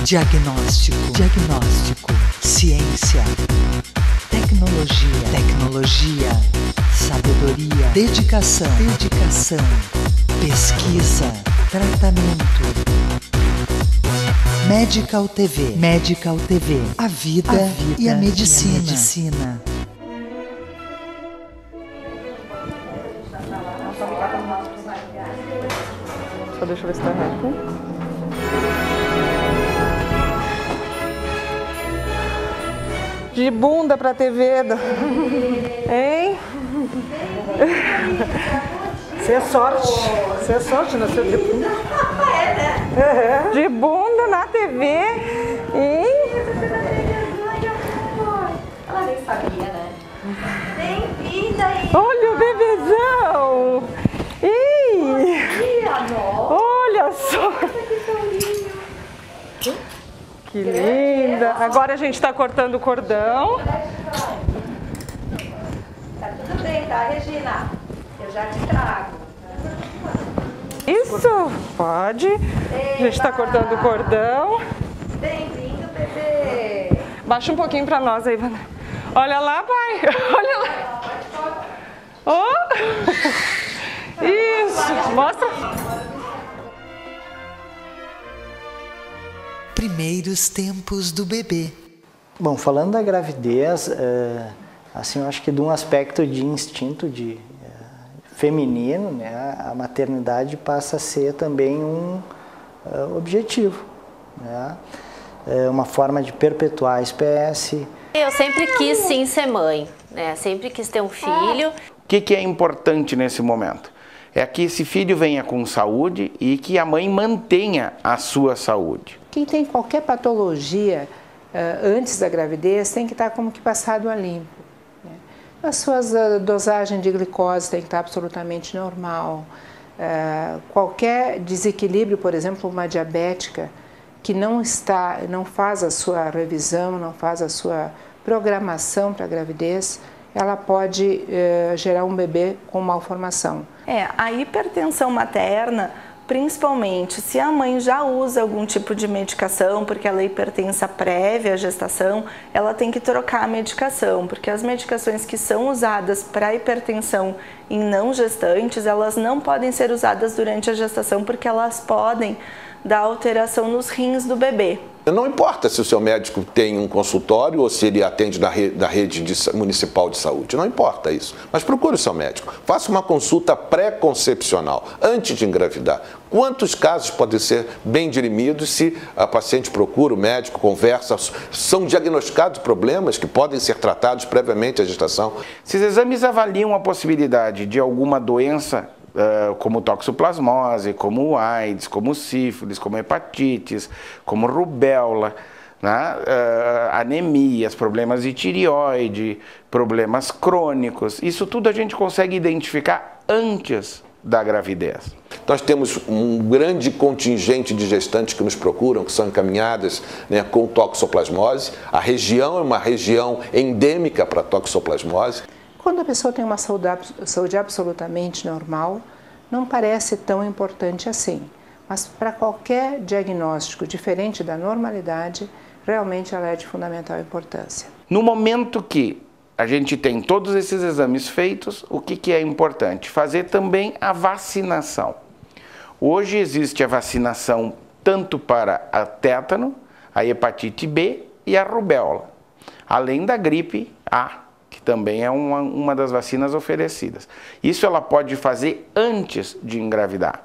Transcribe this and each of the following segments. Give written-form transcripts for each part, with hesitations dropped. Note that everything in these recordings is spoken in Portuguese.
Diagnóstico, ciência, tecnologia, sabedoria, dedicação, pesquisa, tratamento. Medical TV, a vida e a medicina. Só deixa eu ver se tá reto. De bunda pra TV, hein? Isso é sorte nasceu de bunda. De bunda na TV, hein? Ela nem sabia, né? Bem-vinda aí! Olha o bebezão! Ih! Olha só! Que linda! Agora a gente tá cortando o cordão. Tá tudo bem, tá, Regina? Eu já te trago. Isso! Pode. A gente tá cortando o cordão. Bem-vindo, bebê! Baixa um pouquinho pra nós aí, Vânia. Olha lá, pai! Olha lá! Oh. Isso! Mostra! Primeiros tempos do bebê. Bom, falando da gravidez, assim, eu acho que de um aspecto de instinto feminino, né, a maternidade passa a ser também um objetivo, né, uma forma de perpetuar a espécie. Eu sempre quis sim ser mãe, né, sempre quis ter um filho. O que é importante nesse momento? É que esse filho venha com saúde e que a mãe mantenha a sua saúde. Quem tem qualquer patologia antes da gravidez tem que estar como que passado a limpo. Né? As suas dosagens de glicose tem que estar absolutamente normal. Qualquer desequilíbrio, por exemplo, uma diabética que não faz a sua revisão, não faz a sua programação para a gravidez, ela pode gerar um bebê com malformação. A hipertensão materna, principalmente se a mãe já usa algum tipo de medicação, porque ela é hipertensa prévia à gestação, ela tem que trocar a medicação, porque as medicações que são usadas para hipertensão em não gestantes, elas não podem ser usadas durante a gestação, porque elas podem dar alteração nos rins do bebê. Não importa se o seu médico tem um consultório ou se ele atende da rede municipal de saúde, não importa isso. Mas procure o seu médico, faça uma consulta pré-concepcional, antes de engravidar. Quantos casos podem ser bem dirimidos se a paciente procura o médico, conversa, são diagnosticados problemas que podem ser tratados previamente à gestação? Esses exames avaliam a possibilidade de alguma doença, como toxoplasmose, como AIDS, como sífilis, como hepatites, como rubéola, né? Anemias, problemas de tireoide, problemas crônicos. Isso tudo a gente consegue identificar antes da gravidez. Nós temos um grande contingente de gestantes que nos procuram, que são encaminhadas, né, com toxoplasmose. A região é uma região endêmica para toxoplasmose. Quando a pessoa tem uma saúde absolutamente normal, não parece tão importante assim. Mas para qualquer diagnóstico diferente da normalidade, realmente ela é de fundamental importância. No momento que a gente tem todos esses exames feitos, o que é importante? Fazer também a vacinação. Hoje existe a vacinação tanto para a tétano, a hepatite B e a rubéola, além da gripe A, que também é uma das vacinas oferecidas. Isso ela pode fazer antes de engravidar,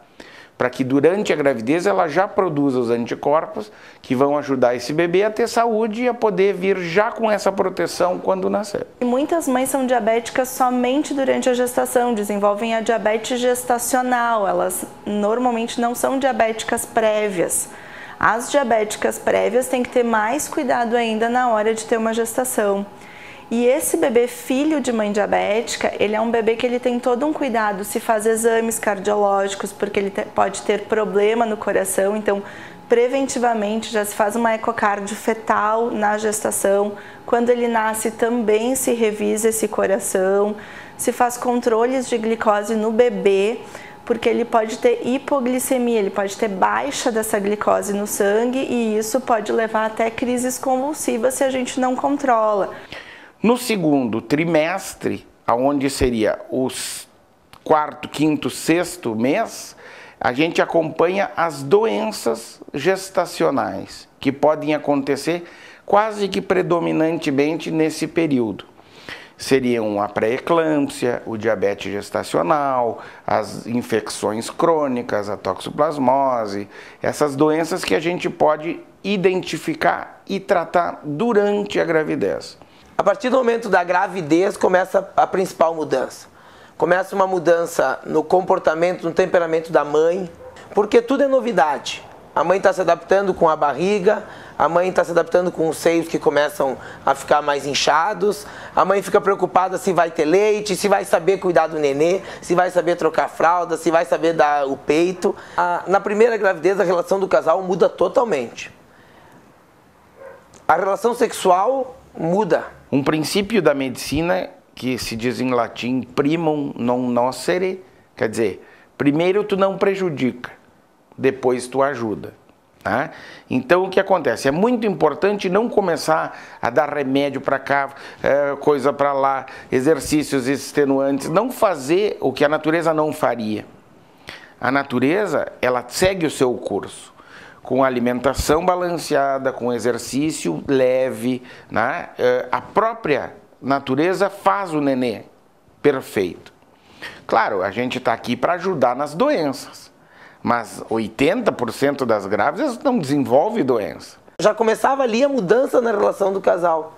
para que durante a gravidez ela já produza os anticorpos que vão ajudar esse bebê a ter saúde e a poder vir já com essa proteção quando nascer. E muitas mães são diabéticas somente durante a gestação, desenvolvem a diabetes gestacional, elas normalmente não são diabéticas prévias. As diabéticas prévias têm que ter mais cuidado ainda na hora de ter uma gestação. E esse bebê filho de mãe diabética, ele é um bebê que ele tem todo um cuidado, se faz exames cardiológicos, porque ele pode ter problema no coração, então preventivamente já se faz uma ecocardio fetal na gestação. Quando ele nasce também se revisa esse coração, se faz controles de glicose no bebê, porque ele pode ter hipoglicemia, ele pode ter baixa dessa glicose no sangue e isso pode levar até crises convulsivas se a gente não controla. No segundo trimestre, onde seria os quarto, quinto, sexto mês, a gente acompanha as doenças gestacionais, que podem acontecer quase que predominantemente nesse período. Seriam a pré-eclâmpsia, o diabetes gestacional, as infecções crônicas, a toxoplasmose, essas doenças que a gente pode identificar e tratar durante a gravidez. A partir do momento da gravidez começa a principal mudança. Começa uma mudança no comportamento, no temperamento da mãe, porque tudo é novidade. A mãe está se adaptando com a barriga, a mãe está se adaptando com os seios que começam a ficar mais inchados, a mãe fica preocupada se vai ter leite, se vai saber cuidar do nenê, se vai saber trocar fralda, se vai saber dar o peito. Na primeira gravidez a relação do casal muda totalmente. A relação sexual muda. Um princípio da medicina que se diz em latim primum non nocere, quer dizer, primeiro tu não prejudica, depois tu ajuda. Tá? Então o que acontece? É muito importante não começar a dar remédio para cá, coisa para lá, exercícios extenuantes, não fazer o que a natureza não faria. A natureza, ela segue o seu curso, com alimentação balanceada, com exercício leve, né? A própria natureza faz o nenê perfeito. Claro, a gente está aqui para ajudar nas doenças, mas 80% das grávidas não desenvolve doença. Já começava ali a mudança na relação do casal,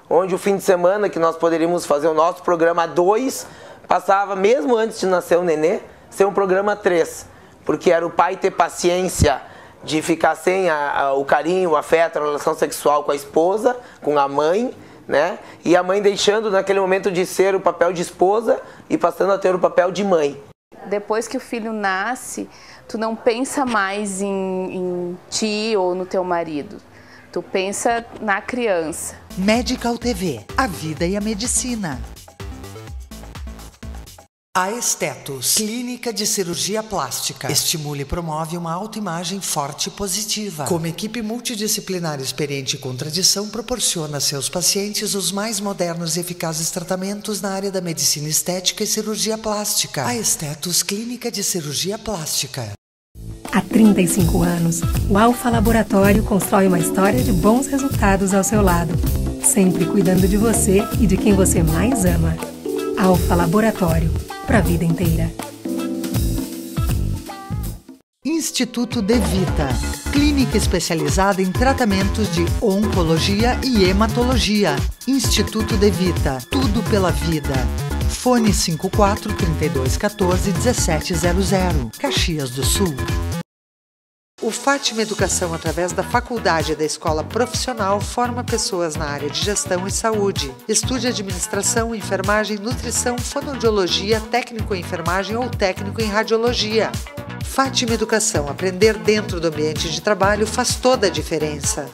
onde o fim de semana que nós poderíamos fazer o nosso programa 2, passava, mesmo antes de nascer o nenê, ser um programa 3, porque era o pai ter paciência de ficar sem o carinho, o afeto, a relação sexual com a esposa, com a mãe, né? E a mãe deixando naquele momento de ser o papel de esposa e passando a ter o papel de mãe. Depois que o filho nasce, tu não pensa mais em ti ou no teu marido. Tu pensa na criança. Medical TV, a vida e a medicina. A Estetos, clínica de cirurgia plástica, estimula e promove uma autoimagem forte e positiva. Como equipe multidisciplinar experiente com tradição, proporciona a seus pacientes os mais modernos e eficazes tratamentos na área da medicina estética e cirurgia plástica. A Estetos, clínica de cirurgia plástica. Há 35 anos, o Alfa Laboratório constrói uma história de bons resultados ao seu lado, sempre cuidando de você e de quem você mais ama. Alfa Laboratório, para a vida inteira. Instituto De Vita, clínica especializada em tratamentos de oncologia e hematologia. Instituto De Vita, tudo pela vida. Fone 54 32 14 1700, Caxias do Sul. O Fátima Educação, através da Faculdade da Escola Profissional, forma pessoas na área de gestão e saúde. Estude administração, enfermagem, nutrição, fonoaudiologia, técnico em enfermagem ou técnico em radiologia. Fátima Educação, aprender dentro do ambiente de trabalho faz toda a diferença.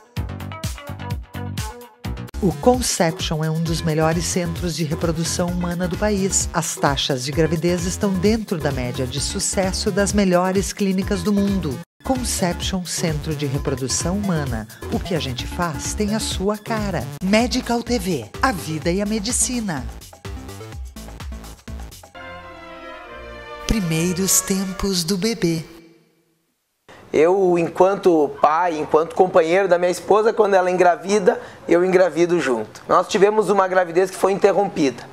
O Conception é um dos melhores centros de reprodução humana do país. As taxas de gravidez estão dentro da média de sucesso das melhores clínicas do mundo. Conception Centro de Reprodução Humana. O que a gente faz tem a sua cara. Medical TV, a vida e a medicina. Primeiros tempos do bebê. Eu, enquanto pai, enquanto companheiro da minha esposa, quando ela engravida, eu engravido junto. Nós tivemos uma gravidez que foi interrompida.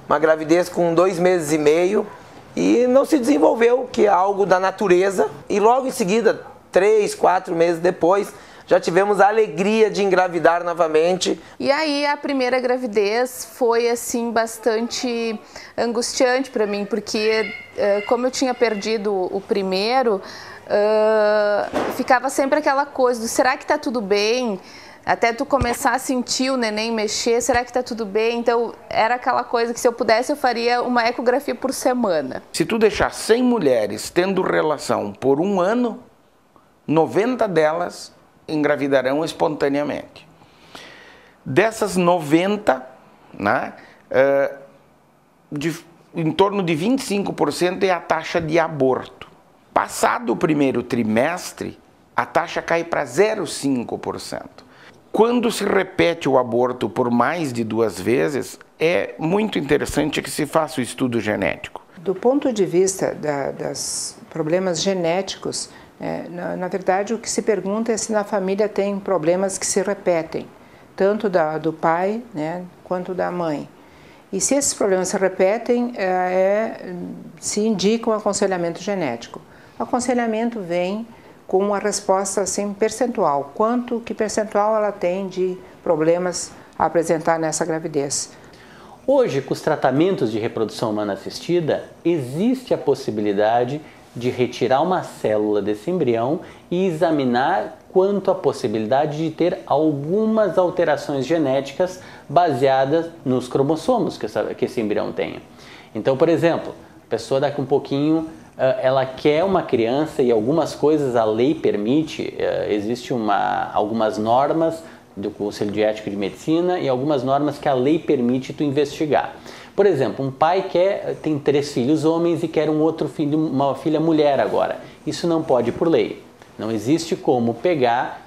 Uma gravidez com 2 meses e meio. E não se desenvolveu, que é algo da natureza. E logo em seguida, 3, 4 meses depois, já tivemos a alegria de engravidar novamente. E aí a primeira gravidez foi assim bastante angustiante para mim, porque como eu tinha perdido o primeiro, ficava sempre aquela coisa do será que tá tudo bem? Até tu começar a sentir o neném mexer, será que tá tudo bem? Então, era aquela coisa que se eu pudesse, eu faria uma ecografia por semana. Se tu deixar 100 mulheres tendo relação por 1 ano, 90 delas engravidarão espontaneamente. Dessas 90, né, em torno de 25% é a taxa de aborto. Passado o primeiro trimestre, a taxa cai para 0,5%. Quando se repete o aborto por mais de 2 vezes, é muito interessante que se faça o estudo genético. Do ponto de vista dos problemas genéticos, na verdade o que se pergunta é se na família tem problemas que se repetem, tanto do pai, né, quanto da mãe. E se esses problemas se repetem, se indica um aconselhamento genético. O aconselhamento vem com uma resposta assim, percentual, que percentual ela tem de problemas a apresentar nessa gravidez. Hoje, com os tratamentos de reprodução humana assistida, existe a possibilidade de retirar uma célula desse embrião e examinar quanto à possibilidade de ter algumas alterações genéticas baseadas nos cromossomos que esse embrião tenha. Então, por exemplo, a pessoa daqui um pouquinho, ela quer uma criança e algumas coisas a lei permite, existe algumas normas do Conselho de Ética de Medicina e algumas normas que a lei permite tu investigar. Por exemplo, um pai tem 3 filhos homens e quer um outro filho, uma filha mulher agora. Isso não pode por lei. Não existe como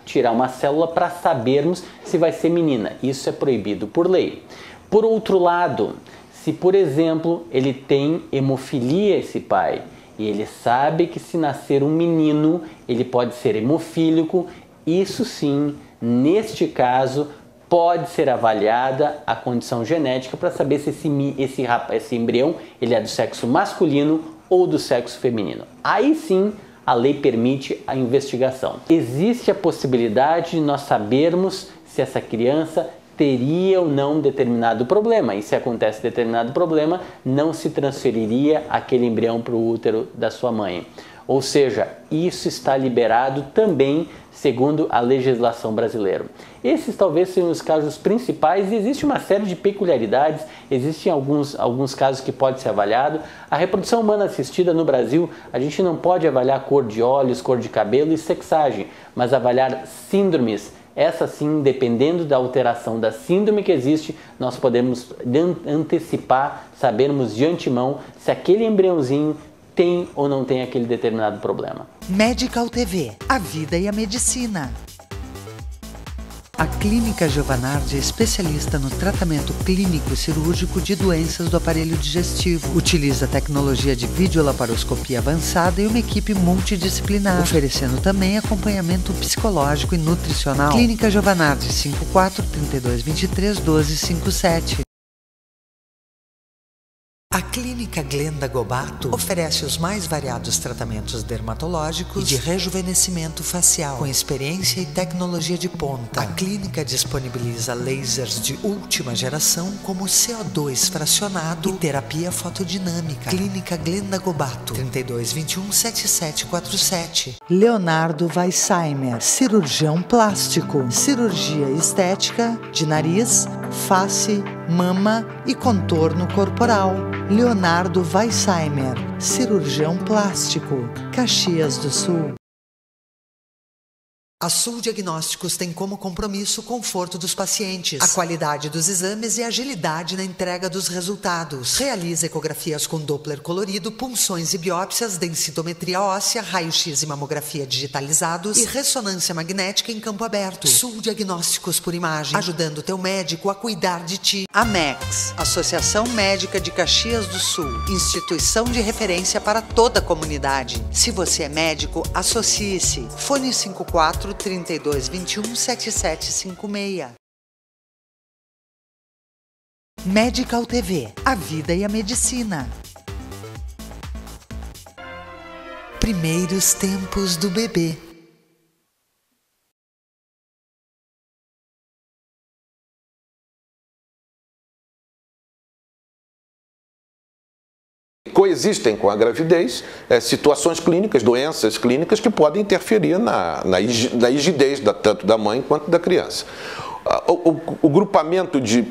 tirar uma célula para sabermos se vai ser menina. Isso é proibido por lei. Por outro lado, se por exemplo ele tem hemofilia, esse pai, e ele sabe que se nascer um menino ele pode ser hemofílico, isso sim, neste caso, pode ser avaliada a condição genética para saber se esse embrião ele é do sexo masculino ou do sexo feminino. Aí sim, a lei permite a investigação. Existe a possibilidade de nós sabermos se essa criança teria ou não determinado problema. E se acontece determinado problema, não se transferiria aquele embrião para o útero da sua mãe. Ou seja, isso está liberado também segundo a legislação brasileira. Esses talvez sejam os casos principais e existe uma série de peculiaridades, existem alguns casos que pode ser avaliado. A reprodução humana assistida no Brasil, a gente não pode avaliar cor de olhos, cor de cabelo e sexagem, mas avaliar síndromes. Essa sim, dependendo da alteração da síndrome que existe, nós podemos antecipar, sabermos de antemão se aquele embriãozinho tem ou não tem aquele determinado problema. Medical TV, a vida e a medicina. A Clínica Giovanardi é especialista no tratamento clínico cirúrgico de doenças do aparelho digestivo. Utiliza tecnologia de videolaparoscopia avançada e uma equipe multidisciplinar, oferecendo também acompanhamento psicológico e nutricional. Clínica Giovanardi, 54 32 23 12 57. A Clínica Glenda Gobato oferece os mais variados tratamentos dermatológicos e de rejuvenescimento facial, com experiência e tecnologia de ponta. A clínica disponibiliza lasers de última geração, como CO2 fracionado e terapia fotodinâmica. Clínica Glenda Gobato, 32 21 7747. Leonardo Weissheimer, cirurgião plástico, cirurgia estética de nariz, face, mama e contorno corporal. Leonardo Weissheimer, cirurgião plástico, Caxias do Sul. A Sul Diagnósticos tem como compromisso o conforto dos pacientes, a qualidade dos exames e a agilidade na entrega dos resultados. Realiza ecografias com Doppler colorido, punções e biópsias, densitometria óssea, raio-x e mamografia digitalizados e ressonância magnética em campo aberto. Sul Diagnósticos por imagem, ajudando o teu médico a cuidar de ti. AMEX, Associação Médica de Caxias do Sul, instituição de referência para toda a comunidade. Se você é médico, associe-se. Fone 54 32 21 7756. Medical TV, a vida e a medicina. Primeiros tempos do bebê. Coexistem com a gravidez situações clínicas, doenças clínicas que podem interferir na rigidez tanto da mãe quanto da criança. O grupamento de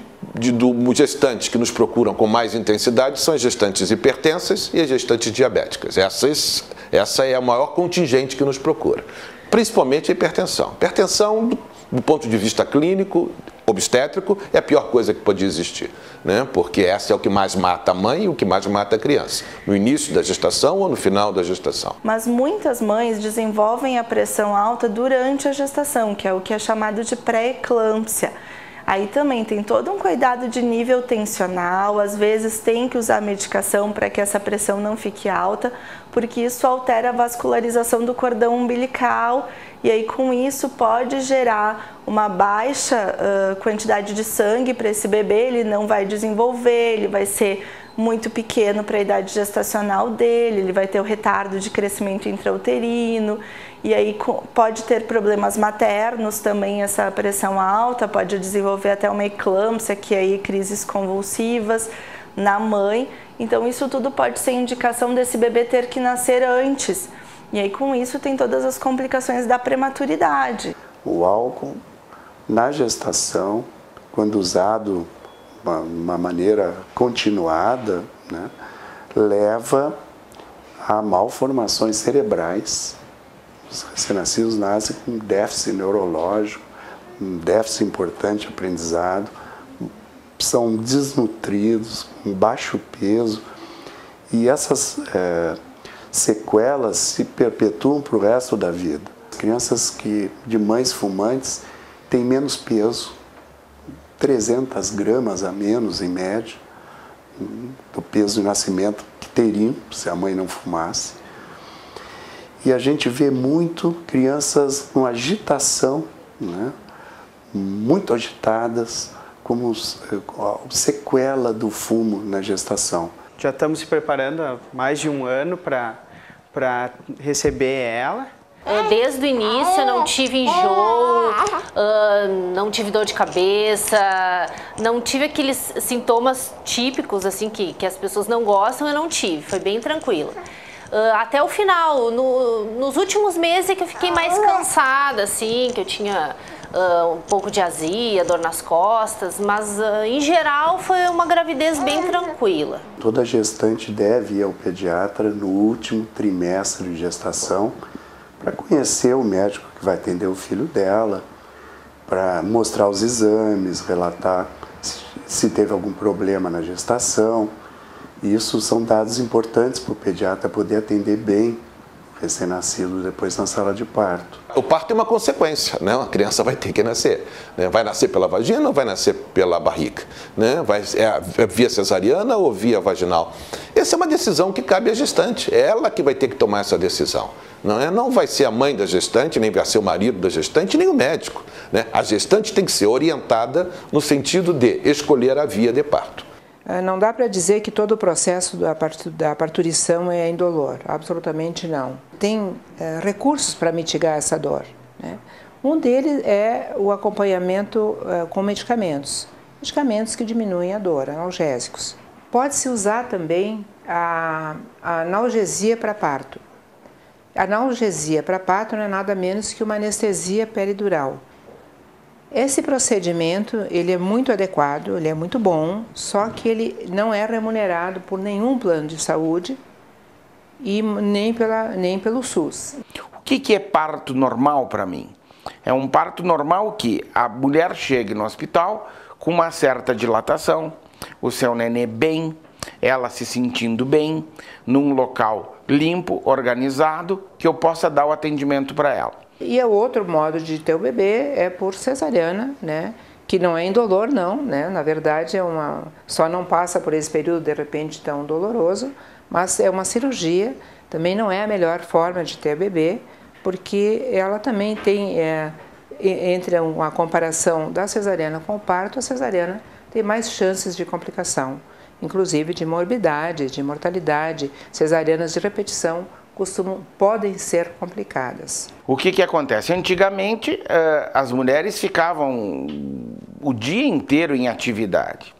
gestantes que nos procuram com mais intensidade são as gestantes hipertensas e as gestantes diabéticas. Essa é a maior contingente que nos procura, principalmente a hipertensão. Hipertensão, do ponto de vista clínico, obstétrico é a pior coisa que podia existir, né? Porque essa é o que mais mata a mãe e o que mais mata a criança, no início da gestação ou no final da gestação. Mas muitas mães desenvolvem a pressão alta durante a gestação, que é o que é chamado de pré-eclâmpsia. Aí também tem todo um cuidado de nível tensional, às vezes tem que usar medicação para que essa pressão não fique alta, porque isso altera a vascularização do cordão umbilical e aí com isso pode gerar uma baixa quantidade de sangue para esse bebê, ele não vai desenvolver, ele vai ser muito pequeno para a idade gestacional dele, ele vai ter o retardo de crescimento intrauterino e aí pode ter problemas maternos também, essa pressão alta, pode desenvolver até uma eclâmpsia, que aí crises convulsivas na mãe. Então isso tudo pode ser indicação desse bebê ter que nascer antes. E aí com isso tem todas as complicações da prematuridade. O álcool na gestação, quando usado de uma maneira continuada, né, leva a malformações cerebrais. Os recém-nascidos nascem com déficit neurológico, um déficit importante de aprendizado, são desnutridos, com baixo peso, e essas sequelas se perpetuam para o resto da vida. As crianças de mães fumantes têm menos peso, 300 gramas a menos, em média, do peso de nascimento que teriam se a mãe não fumasse. E a gente vê muito crianças com agitação, né? Muito agitadas, como sequela do fumo na gestação. Já estamos se preparando há mais de um ano para receber ela. Desde o início eu não tive enjoo, não tive dor de cabeça, não tive aqueles sintomas típicos assim que as pessoas não gostam, eu não tive, foi bem tranquila. Até o final, nos últimos meses é que eu fiquei mais cansada, assim, que eu tinha um pouco de azia, dor nas costas, mas em geral foi uma gravidez bem tranquila. Toda gestante deve ir ao pediatra no último trimestre de gestação para conhecer o médico que vai atender o filho dela, para mostrar os exames, relatar se teve algum problema na gestação. Isso são dados importantes para o pediatra poder atender bem o recém-nascido depois na sala de parto. O parto é uma consequência, né? A criança vai ter que nascer, né? Vai nascer pela vagina ou vai nascer pela barriga, né? É via cesariana ou via vaginal? Essa é uma decisão que cabe à gestante, é ela que vai ter que tomar essa decisão. Não vai ser a mãe da gestante, nem vai ser o marido da gestante, nem o médico, né? A gestante tem que ser orientada no sentido de escolher a via de parto. Não dá para dizer que todo o processo da parturição é indolor, absolutamente não. Tem recursos para mitigar essa dor, né? Um deles é o acompanhamento com medicamentos que diminuem a dor, analgésicos. Pode-se usar também a analgesia para parto. A analgesia para parto não é nada menos que uma anestesia peridural. Esse procedimento ele é muito adequado, ele é muito bom, só que ele não é remunerado por nenhum plano de saúde e nem pelo SUS. O que é parto normal para mim? É um parto normal que a mulher chegue no hospital com uma certa dilatação, o seu nenê bem, ela se sentindo bem, num local limpo, organizado, que eu possa dar o atendimento para ela. E o outro modo de ter o bebê é por cesariana, né? Que não é indolor não, né? Na verdade só não passa por esse período de repente tão doloroso, mas é uma cirurgia, também não é a melhor forma de ter bebê, porque ela também tem, entre uma comparação da cesariana com o parto, a cesariana tem mais chances de complicação, inclusive de morbidade, de mortalidade, cesarianas de repetição, podem ser complicadas. O que acontece? Antigamente, as mulheres ficavam o dia inteiro em atividade.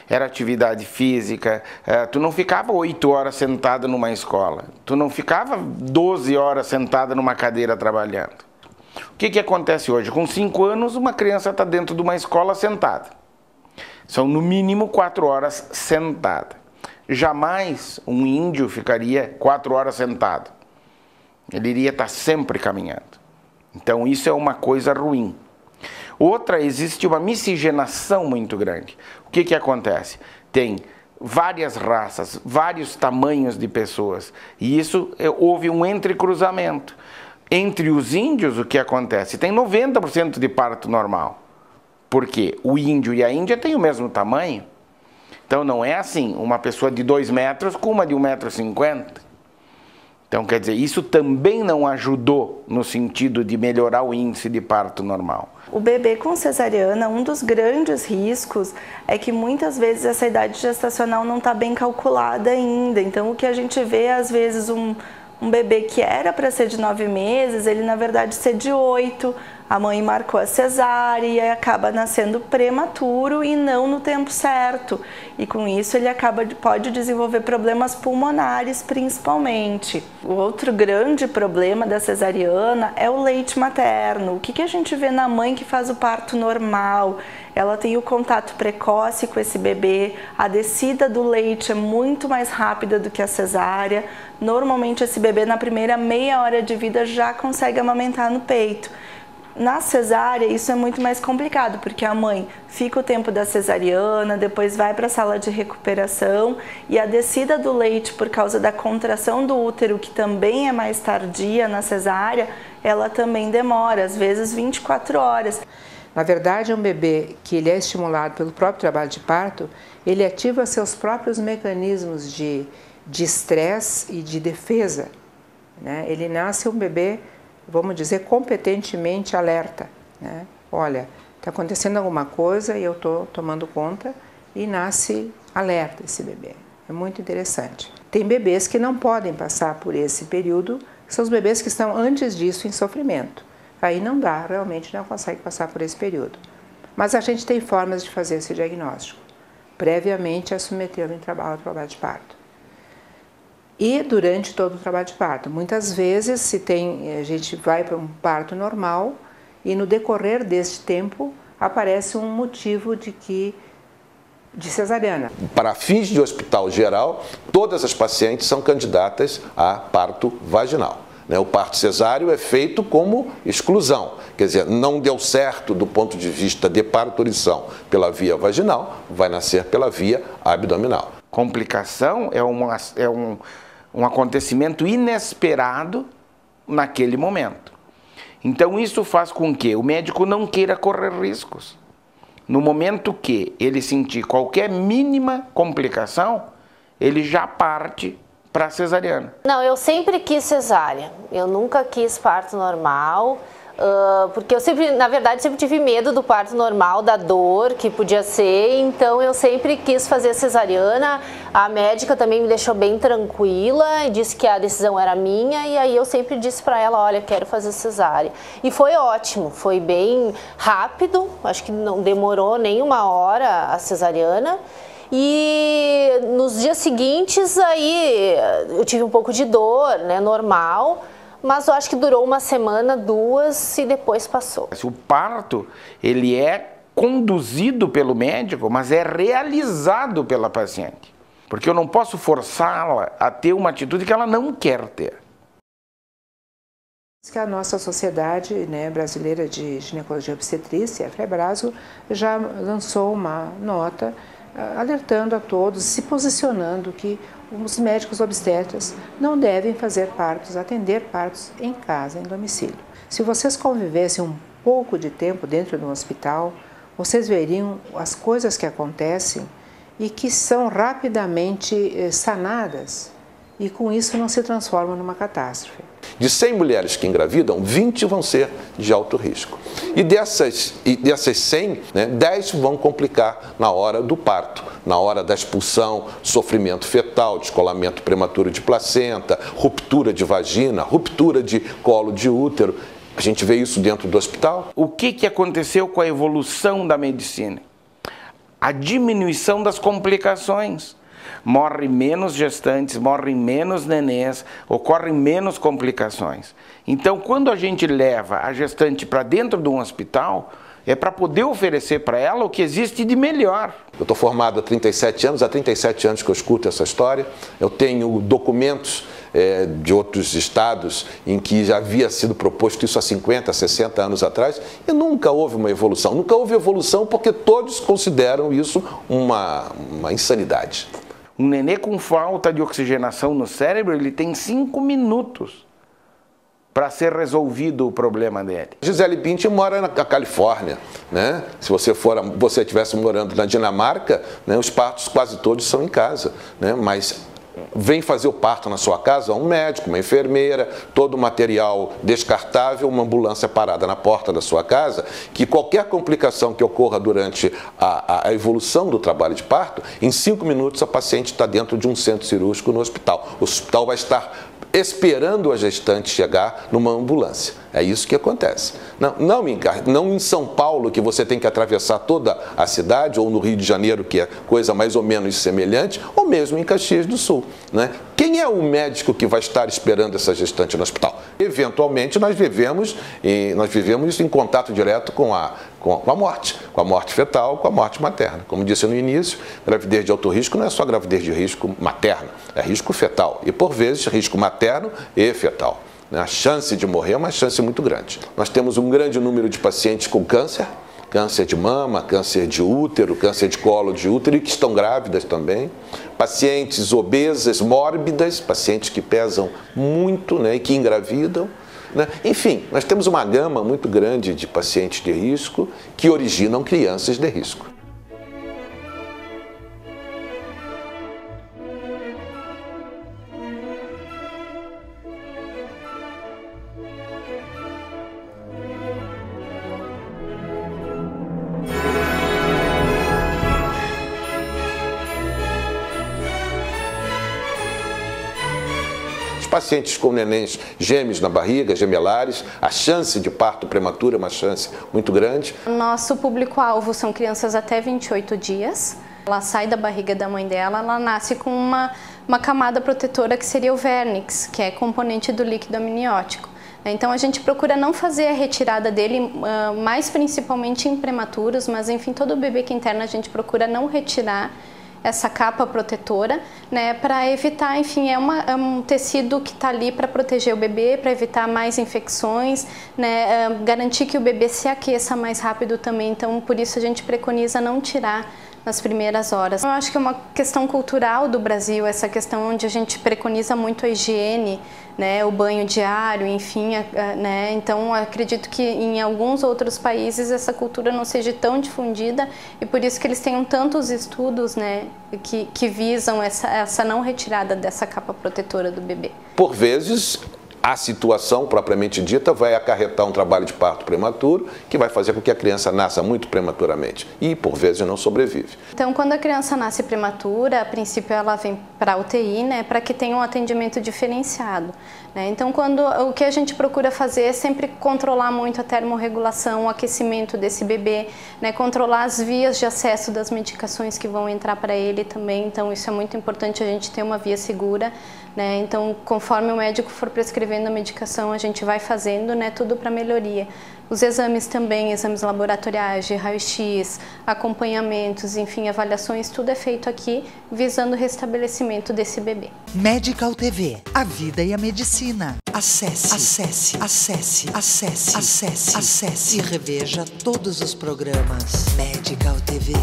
Era atividade física, tu não ficava 8 horas sentada numa escola, tu não ficava 12 horas sentada numa cadeira trabalhando. O que acontece hoje? Com 5 anos, uma criança está dentro de uma escola sentada. São no mínimo 4 horas sentada. Jamais um índio ficaria 4 horas sentado. Ele iria estar sempre caminhando. Então isso é uma coisa ruim. Outra, existe uma miscigenação muito grande. O que acontece? Tem várias raças, vários tamanhos de pessoas, e isso houve um entrecruzamento. Entre os índios, o que acontece? Tem 90% de parto normal. Porque o índio e a índia têm o mesmo tamanho. Então não é assim, uma pessoa de 2 metros com uma de 1,50 m. Então, quer dizer, isso também não ajudou no sentido de melhorar o índice de parto normal. O bebê com cesariana, um dos grandes riscos é que muitas vezes essa idade gestacional não está bem calculada ainda. Então, o que a gente vê, às vezes, um bebê que era para ser de 9 meses, ele na verdade ser de 8, a mãe marcou a cesárea e acaba nascendo prematuro e não no tempo certo. E com isso ele pode desenvolver problemas pulmonares principalmente. O outro grande problema da cesariana é o leite materno. O que a gente vê na mãe que faz o parto normal? Ela tem o contato precoce com esse bebê, a descida do leite é muito mais rápida do que a cesárea. Normalmente esse bebê na primeira meia hora de vida já consegue amamentar no peito. Na cesárea isso é muito mais complicado, porque a mãe fica o tempo da cesariana, depois vai para a sala de recuperação e a descida do leite por causa da contração do útero, que também é mais tardia na cesárea, ela também demora, às vezes 24 horas. Na verdade, um bebê que ele é estimulado pelo próprio trabalho de parto, ele ativa seus próprios mecanismos de estresse e de defesa, né? Ele nasce um bebê, vamos dizer, competentemente alerta, né? Olha, está acontecendo alguma coisa e eu estou tomando conta, e nasce alerta esse bebê. É muito interessante. Tem bebês que não podem passar por esse período, são os bebês que estão antes disso em sofrimento. Aí não dá, realmente não consegue passar por esse período. Mas a gente tem formas de fazer esse diagnóstico, previamente a submetê-lo ao trabalho de parto. E durante todo o trabalho de parto. Muitas vezes a gente vai para um parto normal e no decorrer deste tempo aparece um motivo de cesariana. Para fins de hospital geral, todas as pacientes são candidatas a parto vaginal. O parto cesáreo é feito como exclusão, quer dizer, não deu certo do ponto de vista de parturição pela via vaginal, vai nascer pela via abdominal. Complicação é um acontecimento inesperado naquele momento. Então isso faz com que o médico não queira correr riscos. No momento que ele sentir qualquer mínima complicação, ele já parte para cesariana. Não, eu sempre quis cesárea, eu nunca quis parto normal, porque eu sempre, na verdade, sempre tive medo do parto normal, da dor que podia ser, então eu sempre quis fazer cesariana. A médica também me deixou bem tranquila e disse que a decisão era minha, e aí eu sempre disse para ela, olha, quero fazer cesárea. E foi ótimo, foi bem rápido, acho que não demorou nem 1 hora a cesariana. E nos dias seguintes aí eu tive um pouco de dor, né, normal, mas eu acho que durou 1 semana, 2 e depois passou. O parto, ele é conduzido pelo médico, mas é realizado pela paciente. Porque eu não posso forçá-la a ter uma atitude que ela não quer ter. A nossa sociedade, né, brasileira de ginecologia e obstetrícia, a FEBRASO, já lançou uma nota alertando a todos, se posicionando que os médicos obstetras não devem fazer partos, atender partos em casa, em domicílio. Se vocês convivessem um pouco de tempo dentro de um hospital, vocês veriam as coisas que acontecem e que são rapidamente sanadas, e com isso não se transformam numa catástrofe. De 100 mulheres que engravidam, 20 vão ser de alto risco. E dessas 100, 10 vão complicar na hora do parto, na hora da expulsão, sofrimento fetal, descolamento prematuro de placenta, ruptura de vagina, ruptura de colo de útero. A gente vê isso dentro do hospital. O que aconteceu com a evolução da medicina? A diminuição das complicações. Morrem menos gestantes, morrem menos nenês, ocorrem menos complicações. Então, quando a gente leva a gestante para dentro de um hospital, É para poder oferecer para ela o que existe de melhor. Eu estou formado há 37 anos, há 37 anos que eu escuto essa história. Eu tenho documentos de outros estados em que já havia sido proposto isso há 50, 60 anos atrás e nunca houve uma evolução. Nunca houve evolução porque todos consideram isso uma insanidade. Um nenê com falta de oxigenação no cérebro, ele tem 5 minutos para ser resolvido o problema dele. Gisele Bündchen mora na Califórnia, né? Se você estivesse morando na Dinamarca, né, os partos quase todos são em casa, né? Mas vem fazer o parto na sua casa um médico, uma enfermeira, todo o material descartável, uma ambulância parada na porta da sua casa, que qualquer complicação que ocorra durante a evolução do trabalho de parto, em 5 minutos a paciente está dentro de um centro cirúrgico no hospital. O hospital vai estar esperando a gestante chegar numa ambulância. É isso que acontece. Não em São Paulo, que você tem que atravessar toda a cidade, ou no Rio de Janeiro, que é coisa mais ou menos semelhante, ou mesmo em Caxias do Sul, né? Quem é o médico que vai estar esperando essa gestante no hospital? Eventualmente, nós vivemos em contato direto com a morte fetal, com a morte materna. Como disse no início, gravidez de alto risco não é só gravidez de risco materno, é risco fetal e, por vezes, risco materno e fetal. A chance de morrer é uma chance muito grande. Nós temos um grande número de pacientes com câncer, câncer de mama, câncer de útero, câncer de colo de útero e que estão grávidas também. Pacientes obesas, mórbidas, pacientes que pesam muito, né, e que engravidam. Enfim, nós temos uma gama muito grande de pacientes de risco que originam crianças de risco. Pacientes com nenéns gêmeos na barriga, gemelares, a chance de parto prematuro é uma chance muito grande. Nosso público-alvo são crianças até 28 dias. Ela sai da barriga da mãe dela, ela nasce com uma camada protetora que seria o vernix, que é componente do líquido amniótico. Então a gente procura não fazer a retirada dele, mais principalmente em prematuros, mas enfim, todo bebê que interna a gente procura não retirar essa capa protetora, né, para evitar, enfim, é um tecido que está ali para proteger o bebê, para evitar mais infecções, né, garantir que o bebê se aqueça mais rápido também, então por isso a gente preconiza não tirar nas primeiras horas. Eu acho que é uma questão cultural do Brasil, essa questão onde a gente preconiza muito a higiene, né, o banho diário, enfim, né, então acredito que em alguns outros países essa cultura não seja tão difundida e por isso que eles tenham tantos estudos, né, que visam essa não retirada dessa capa protetora do bebê. Por vezes, a situação propriamente dita vai acarretar um trabalho de parto prematuro que vai fazer com que a criança nasça muito prematuramente e, por vezes, não sobrevive. Então, quando a criança nasce prematura, a princípio ela vem para a UTI, né, para que tenha um atendimento diferenciado. Né? Então, o que a gente procura fazer é sempre controlar muito a termorregulação, o aquecimento desse bebê, né, controlar as vias de acesso das medicações que vão entrar para ele também. Então, isso é muito importante, a gente ter uma via segura. Né? Então, conforme o médico for prescrevendo a medicação, a gente vai fazendo, né, tudo para melhoria. Os exames também, exames laboratoriais, de raio-x, acompanhamentos, enfim, avaliações, tudo é feito aqui visando o restabelecimento desse bebê. Medical TV, a vida e a medicina. Acesse e reveja todos os programas. Medical TV.